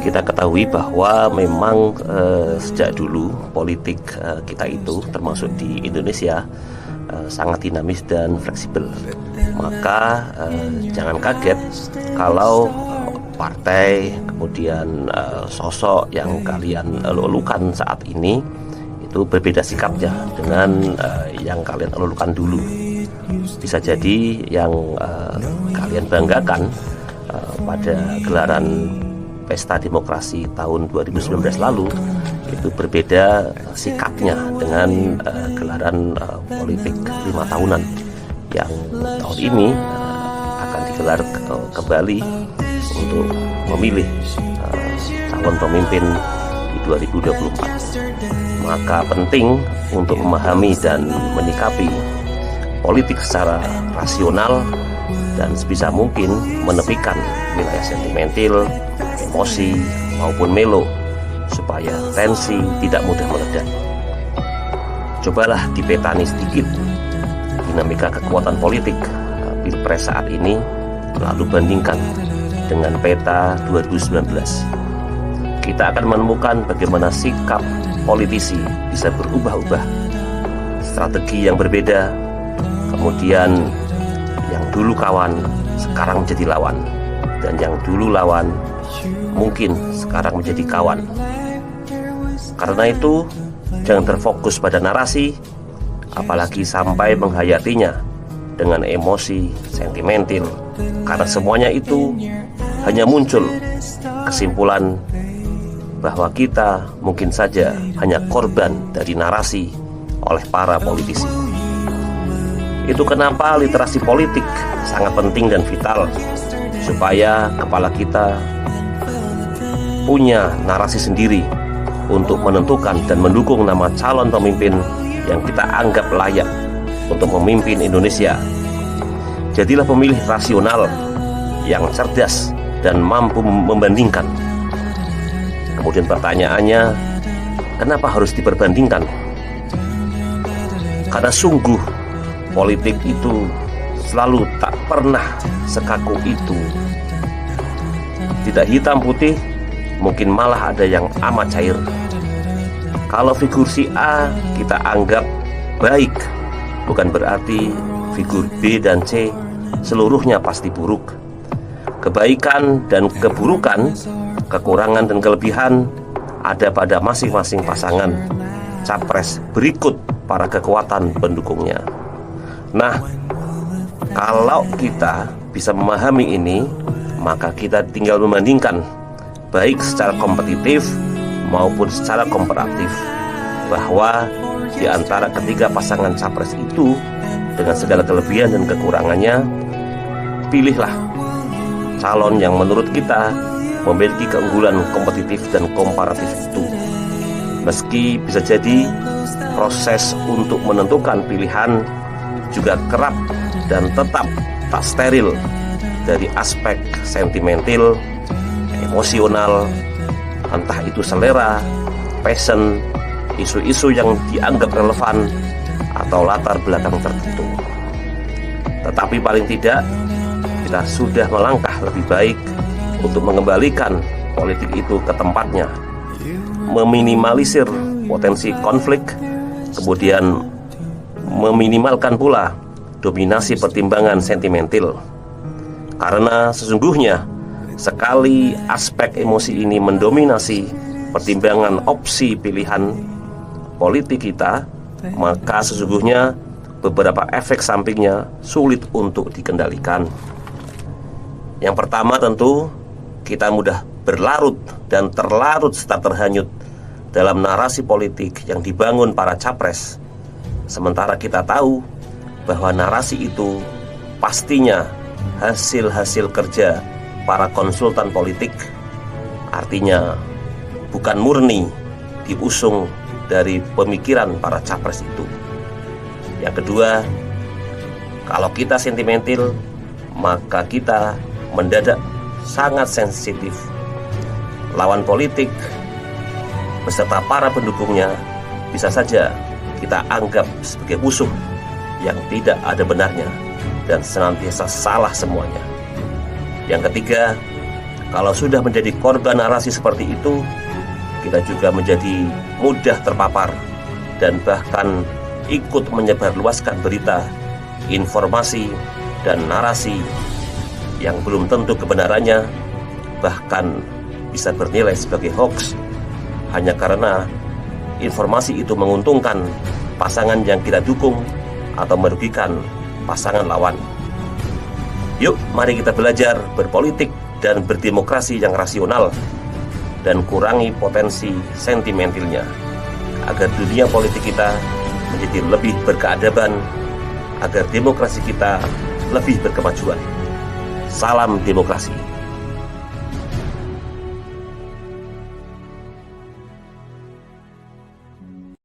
Kita ketahui bahwa memang sejak dulu politik kita itu termasuk di Indonesia sangat dinamis dan fleksibel. Maka jangan kaget kalau partai kemudian sosok yang kalian elu-elukan saat ini itu berbeda sikapnya dengan yang kalian elu-elukan dulu. Bisa jadi yang kalian banggakan pada gelaran Pesta Demokrasi tahun 2019 lalu itu berbeda sikapnya dengan gelaran politik 5 tahunan yang tahun ini akan digelar kembali untuk memilih calon pemimpin di 2024. Maka penting untuk memahami dan menyikapi politik secara rasional dan sebisa mungkin menepikan wilayah sentimental, emosi maupun melo supaya tensi tidak mudah meledak. Cobalah dipetani sedikit dinamika kekuatan politik Pilpres saat ini, lalu bandingkan dengan peta 2019. Kita akan menemukan bagaimana sikap politisi bisa berubah-ubah, strategi yang berbeda, kemudian yang dulu kawan sekarang menjadi lawan, dan yang dulu lawan mungkin sekarang menjadi kawan. Karena itu jangan terfokus pada narasi, apalagi sampai menghayatinya dengan emosi sentimental, karena semuanya itu hanya muncul kesimpulan bahwa kita mungkin saja hanya korban dari narasi oleh para politisi. Itu kenapa literasi politik sangat penting dan vital, supaya kepala kita punya narasi sendiri untuk menentukan dan mendukung nama calon pemimpin yang kita anggap layak untuk memimpin Indonesia. Jadilah pemilih rasional yang cerdas dan mampu membandingkan. Kemudian pertanyaannya, kenapa harus diperbandingkan? Karena sungguh politik itu selalu tak pernah sekaku itu. Tidak hitam putih, mungkin malah ada yang amat cair. Kalau figur si A kita anggap baik, bukan berarti figur B dan C seluruhnya pasti buruk. Kebaikan dan keburukan, kekurangan dan kelebihan ada pada masing-masing pasangan capres berikut para kekuatan pendukungnya. Nah, kalau kita bisa memahami ini, maka kita tinggal membandingkan baik secara kompetitif maupun secara komparatif, bahwa di antara ketiga pasangan capres itu dengan segala kelebihan dan kekurangannya, pilihlah calon yang menurut kita memiliki keunggulan kompetitif dan komparatif itu. Meski bisa jadi proses untuk menentukan pilihan juga kerap dan tetap tak steril dari aspek sentimental, emosional, entah itu selera, passion, isu-isu yang dianggap relevan, atau latar belakang tertentu. Tetapi paling tidak kita sudah melangkah lebih baik untuk mengembalikan politik itu ke tempatnya, meminimalisir potensi konflik, kemudian meminimalkan pula dominasi pertimbangan sentimental. Karena sesungguhnya sekali aspek emosi ini mendominasi pertimbangan opsi pilihan politik kita, maka sesungguhnya beberapa efek sampingnya sulit untuk dikendalikan. Yang pertama tentu kita mudah berlarut dan terlarut serta terhanyut dalam narasi politik yang dibangun para capres, sementara kita tahu bahwa narasi itu pastinya hasil-hasil kerja para konsultan politik, artinya bukan murni diusung dari pemikiran para capres itu. Yang kedua, kalau kita sentimental, maka kita mendadak sangat sensitif. Lawan politik beserta para pendukungnya bisa saja kita anggap sebagai musuh yang tidak ada benarnya dan senantiasa salah semuanya. Yang ketiga, kalau sudah menjadi korban narasi seperti itu, kita juga menjadi mudah terpapar dan bahkan ikut menyebarluaskan berita, informasi, dan narasi yang belum tentu kebenarannya, bahkan bisa bernilai sebagai hoax, hanya karena informasi itu menguntungkan pasangan yang kita dukung atau merugikan pasangan lawan. Yuk, mari kita belajar berpolitik dan berdemokrasi yang rasional dan kurangi potensi sentimentalnya, agar dunia politik kita menjadi lebih berkeadaban, agar demokrasi kita lebih berkemajuan. Salam demokrasi.